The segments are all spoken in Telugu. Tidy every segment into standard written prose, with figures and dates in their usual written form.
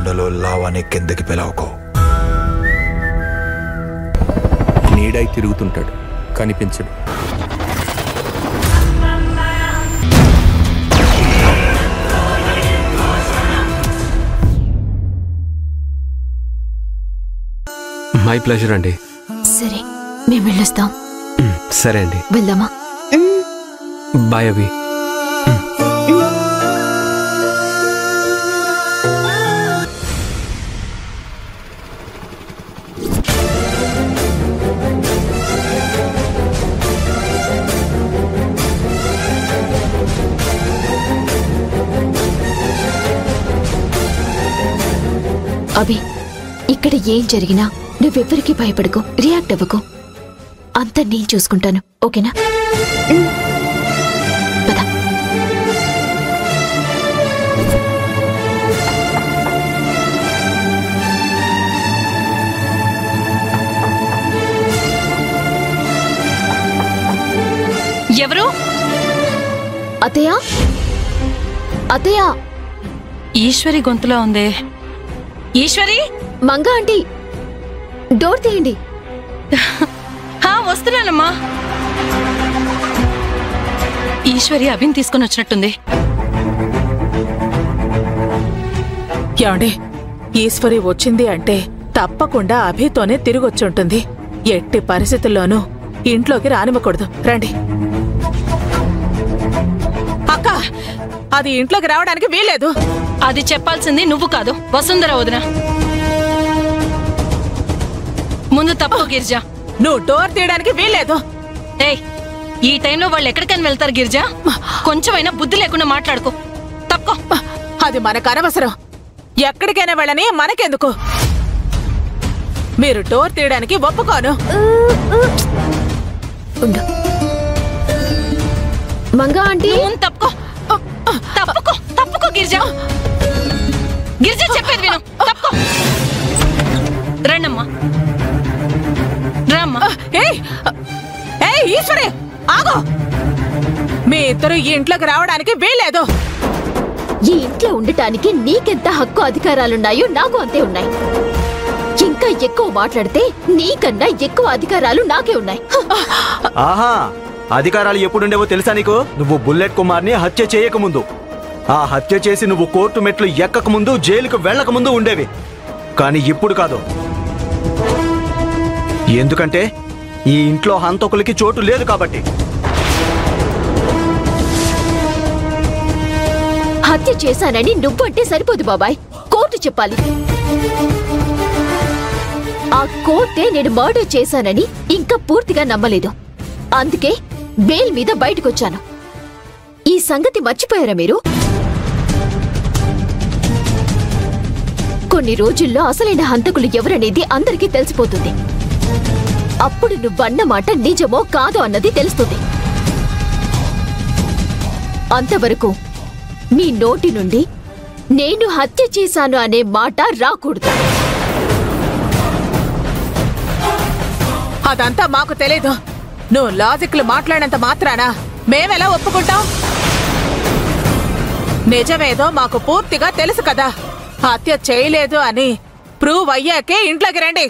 కొండలో లావాని కిందకి పిలవకో. నీడై తిరుగుతుంటాడు, కనిపించడు. మై ప్లెజర్ అండి. సరే, మేము వెళ్ళొస్తాం. సరే అండి, వెళ్దామా? బాయ్ అవి. అభి, ఇక్కడ ఏం జరిగినా నువ్వెవ్వరికి భయపడకు, రియాక్ట్ అవ్వకు. అంతా నేను చూసుకుంటాను, ఓకేనా? పద. ఎవరు? అత్తయ్య, అత్తయ్య. ఈశ్వరి గొంతులో ఉందే. ఈశ్వరి! మంగా ఆంటీ, డోర్ తీయండి. వస్తున్నానమ్మా. ఈశ్వరి అభిని తీసుకుని వచ్చినట్టుంది. ఏమండి, ఈశ్వరి వచ్చింది అంటే తప్పకుండా అభితోనే తిరిగొచ్చుంటుంది. ఎట్టి పరిస్థితుల్లోనూ ఇంట్లోకి రానివ్వకూడదు. రండి. అక్క, అది ఇంట్లోకి రావడానికి వీల్లేదు. అది చెప్పాల్సింది నువ్వు కాదు, వసుంధర వదిన. ముందు తప్పు గిరిజా. నువ్వు డోర్ తీయడానికి వీల్లేదు. ఏయ్, ఈ టైంలో వాళ్ళు ఎక్కడికైనా వెళ్తారు గిరిజా? కొంచెమైనా బుద్ధి లేకుండా మాట్లాడుకో. తప్పుకో. అది మనకు అనవసరం. ఎక్కడికైనా వెళ్ళని మనకెందుకు? మీరు డోర్ తీయడానికి ఒప్పుకోను. మంగా ఆంటీ, తప్పుకో. తప్పుకో, తప్పుకో గిరిజా. గిరిజా చెప్పేది విను. తప్పుకో. రండమ్మా, రమ్మా. ఈశ్వరి, ఆగో. మీ ఇద్దరు ఈ ఇంట్లోకి రావడానికి వీల్లేదు. ఈ ఇంట్లో ఉండటానికి నీకెంత హక్కు అధికారాలున్నాయో నాకు అంతే ఉన్నాయి. ఇంకా ఎక్కువ మాట్లాడితే నీకన్నా ఎక్కువ అధికారాలు నాకే ఉన్నాయి. ఆహా, అధికారాలు ఎప్పుడుండేవో తెలుసా నీకు? నువ్వు బుల్లెట్ కుమార్ని హత్య చేయకముందు, ఆ హత్య చేసి నువ్వు కోర్టు మెట్లు ఎక్కకముందు, జైలుకు వెళ్ళకముందు ఉండేవి. కానీ ఇప్పుడు కాదు. ఎందుకంటే ఈ ఇంట్లో హంతకులకి చోటు లేదు కాబట్టి. హత్య చేశానని నువ్వంటే సరిపోదు బాబాయ్, కోర్టు చెప్పాలి. ఆ కోర్టే నేను మర్డర్ చేశానని ఇంకా పూర్తిగా నమ్మలేదు. అందుకే బెయిల్ మీద బయటకొచ్చాను. ఈ సంగతి మర్చిపోయారా మీరు? కొన్ని రోజుల్లో అసలైన హంతకులు ఎవరనేది అందరికీ తెలిసిపోతుంది. అప్పుడు నువ్వన్న మాట నిజమో కాదో అన్నది తెలుస్తుంది. అంతవరకు మీ నోటి నుండి నేను హత్య చేశాను అనే మాట రాకూడదు. అదంతా మాకు తెలీదు. నువ్వు లాజిక్లు మాట్లాడినంత మాత్రాన మేమెలా ఒప్పుకుంటాం? నిజమేదో మాకు పూర్తిగా తెలుసు కదా. హత్య చేయలేదు అని ప్రూవ్ అయ్యాకే ఇంట్లోకి రండి.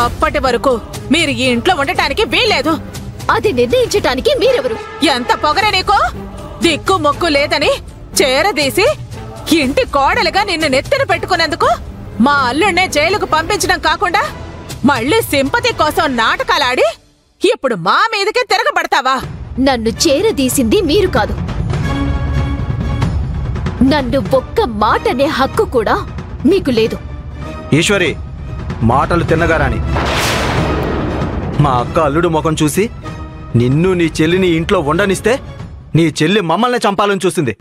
అప్పటి వరకు మీరు ఈ ఇంట్లో ఉండటానికి వీల్లేదు. అది నిర్ణయించటానికి మీరెవరు? ఎంత పొగరే నీకు? దిక్కు మొక్కు లేదని చేరదీసి ఇంటి కోడలుగా నిన్ను నెత్తిన పెట్టుకున్నందుకు మా అల్లుడినే జైలుకు పంపించడం కాకుండా మళ్ళీ సింపతి కోసం నాటకాలాడి ఇప్పుడు మా మీదకే తిరగబడతావా? నన్ను చేరదీసింది మీరు కాదు. నన్ను ఒక్క మాటనే హక్కు కూడా మీకు లేదు. ఈశ్వరి, మాటలు తిన్నగారాని. మా అక్క అల్లుడు ముఖం చూసి నిన్ను నీ చెల్లిని ఇంట్లో ఉండనిస్తే నీ చెల్లి మమ్మల్ని చంపాలని చూసింది.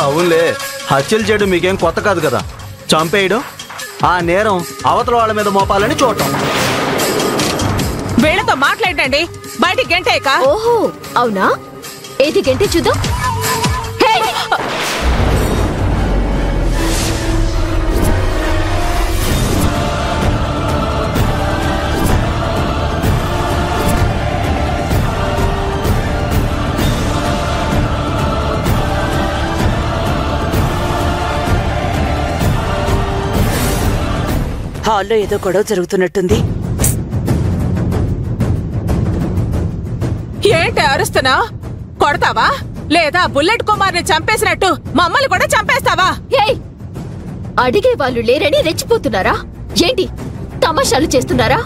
అవునులే, హత్యలు చేయడం మీకేం కొత్త కాదు కదా. చంపేయడం, ఆ నేరం అవతల వాళ్ళ మీద మోపాలని చూడటం. వీళ్ళతో మాట్లాడండి, బయటికి గంటేక. ఓహో, అవునా? ఏది గంటే చూద్దాం. హాల్లో ఏదో గొడవ జరుగుతున్నట్టుంది. ఏంటి అరుస్తున్నా? కొడతావా లేదా బుల్లెట్ కుమార్ని చంపేసినట్టు మమ్మల్ని కూడా చంపేస్తావా? ఏయ్, అడిగే వాళ్ళు లేరని రెచ్చిపోతున్నారా ఏంటి? తమాషాలు చేస్తున్నారా?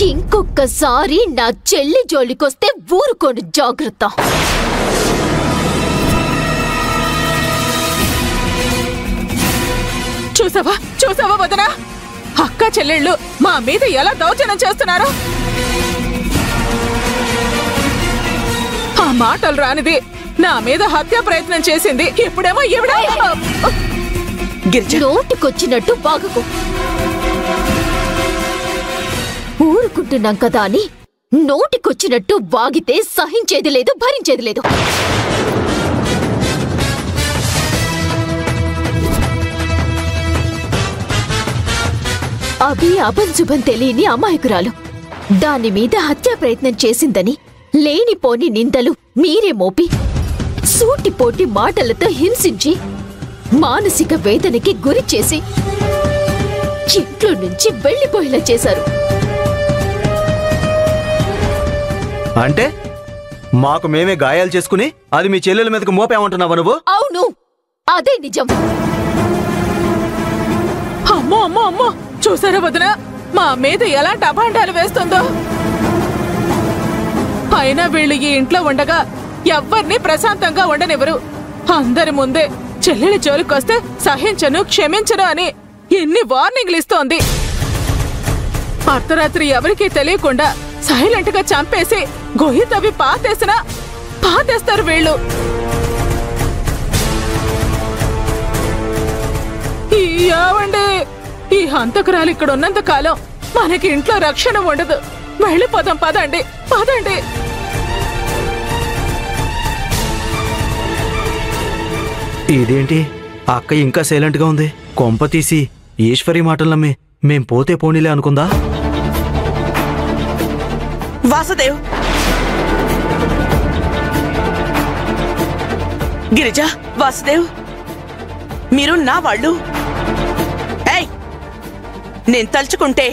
ఇంకొక్కసారి నా చెల్లి జోలికొస్తే ఊరుకోండి, జాగ్రత్త. చూసావా వదనా? అక్క చెల్లెళ్ళు మా మీద ఎలా దౌర్జన్యం చేస్తున్నారో. ఆ మాటలు రానిది నా మీద హత్య ప్రయత్నం చేసింది. ఇప్పుడేమో ఈవిడ నోటికొచ్చినట్టు బాగకు. ఊరుకుంటున్నాం కదా అని నోటికొచ్చినట్టు వాగితే సహించేది లేదు, భరించేది లేదు. అభి అభంశుభం తెలియని అమాయకురాలు. దాని మీద హత్యా ప్రయత్నం చేసిందని లేనిపోని నిందలు మీరే మోపి సూటిపోటి మాటలతో హింసించి మానసిక వేదనకి గురి చేసి ఇంట్లో నుంచి వెళ్లిపోయేలా చేశారు. అంటే మాకు మేమే గాయాలు చేసుకుని అది మీ చెల్లెల మీదకి మోపేమంటున్నావా నువ్వు? అవును, అదే నిజం. అమ్మో అమ్మో అమ్మో, చూసారా వదినా మా మీద ఎలా డబాండాలు వేస్తుందో. అయినా వీళ్ళు ఈ ఇంట్లో ఉండగా ఎవ్వరిని ప్రశాంతంగా ఉండనివ్వరు. అందరి ముందే చెల్లెలి జోలికొస్తే సహించను, క్షమించను అని ఎన్ని వార్నింగ్లు ఇస్తోంది. అర్ధరాత్రి ఎవరికీ తెలియకుండా సైలెంట్ గా చంపేసి గొయ్యి తవ్వి పాతేస్తారు వీళ్ళు. ఏవండి, ఈ హంతకురాలు ఇక్కడ ఉన్నంత కాలం మనకి ఇంట్లో రక్షణ ఉండదు. వెళ్ళిపోదాం, పదండి పదండి. ఇదేంటి అక్క ఇంకా సైలెంట్ గా ఉంది? కొంప తీసి ఈశ్వరి మాటలు నమ్మి మేం పోతే పోనీలే అనుకుందా? వాసుదేవ్, గిరిజ, వాసుదేవ్, మీరు నా వాళ్ళు. ఏయ్, నేను తలుచుకుంటే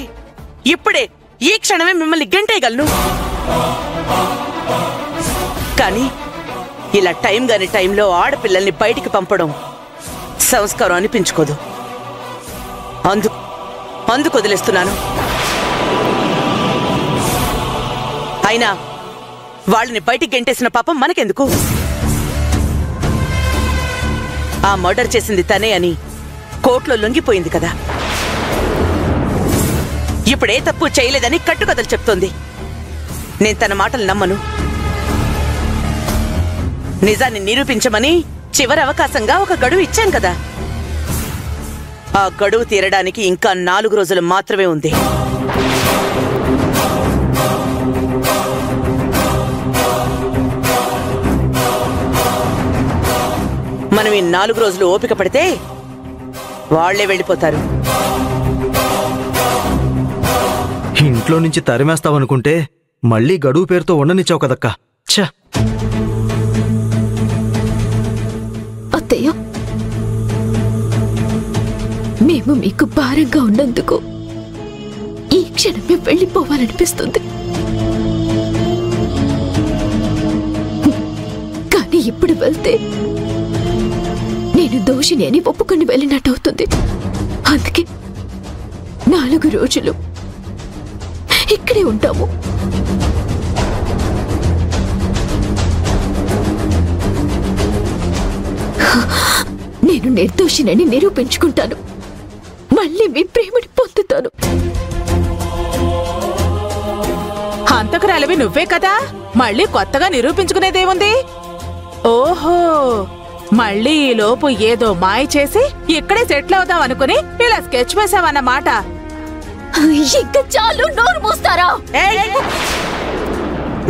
ఇప్పుడే ఈ క్షణమే మిమ్మల్ని గంటేయగలను. కానీ ఇలా టైం గాని టైంలో ఆడపిల్లల్ని బయటికి పంపడం సంస్కారం అనిపించుకోదు. అందుకు వదిలేస్తున్నాను. అయినా వాళ్ళని బయటికి గెంటేసిన పాపం మనకెందుకు? ఆ మర్డర్ చేసింది తనే అని కోర్టులో లొంగిపోయింది కదా. ఇప్పుడే తప్పు చేయలేదని కట్టుకథలు చెప్తోంది. నేను తన మాటలు నమ్మను. నిజాన్ని నిరూపించమని చివరి అవకాశంగా ఒక గడువు ఇచ్చాను కదా. ఆ గడువు తీరడానికి ఇంకా 4 రోజులు మాత్రమే ఉంది. మనం ఈ 4 రోజులు ఓపిక పడితే వాళ్లే వెళ్ళిపోతారు. ఇంట్లో నుంచి తరిమేస్తావనుకుంటే మళ్ళీ గడువు పేరుతో ఉండనిచ్చావు కదక్కా. ఛ! అత్తయ్య, మేము మీకు భారంగా ఉన్నందుకు ఈ క్షణమే వెళ్ళిపోవాలనిపిస్తుంది. కానీ ఇప్పుడు వెళ్తే నేను దోషిని అని ఒప్పుకొని వెళ్ళినట్టు అవుతుంది. అందుకే 4 రోజులు ఇక్కడే ఉంటాము. నేను నిర్దోషినని నిరూపించుకుంటాను. మళ్ళీ మీ ప్రేమని పొందుతాను. హంతకురాలివి నువ్వే కదా, మళ్ళీ కొత్తగా నిరూపించుకునేదేముంది? ఓహో, మళ్ళీ ఈ లోపు ఏదో మాయ చేసి ఇక్కడే సెటిల్ అవుదాం అనుకుని ఇలా స్కెచ్ వేసావన్నమాట. ఇంకా చాలు, నోరు మూస్తారా?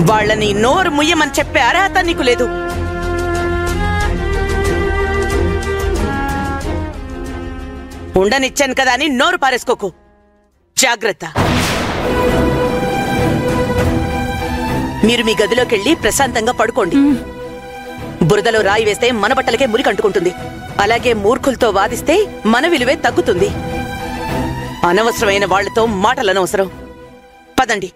వాళ్ళని నోరు ముయ్యమని చెప్పే అర్హత నీకు లేదు. ఉండనిచ్చాను కదా అని నోరు పారేసుకోకు. జాగ్రత్త. మీరు మీ గదిలోకెళ్ళి ప్రశాంతంగా పడుకోండి. బురదలో రాయి వేస్తే మన బట్టలకే మురికి అంటుకుంటుంది. అలాగే మూర్ఖులతో వాదిస్తే మన విలువే తగ్గుతుంది. అనవసరమైన వాళ్లతో మాటలనవసరం. పదండి.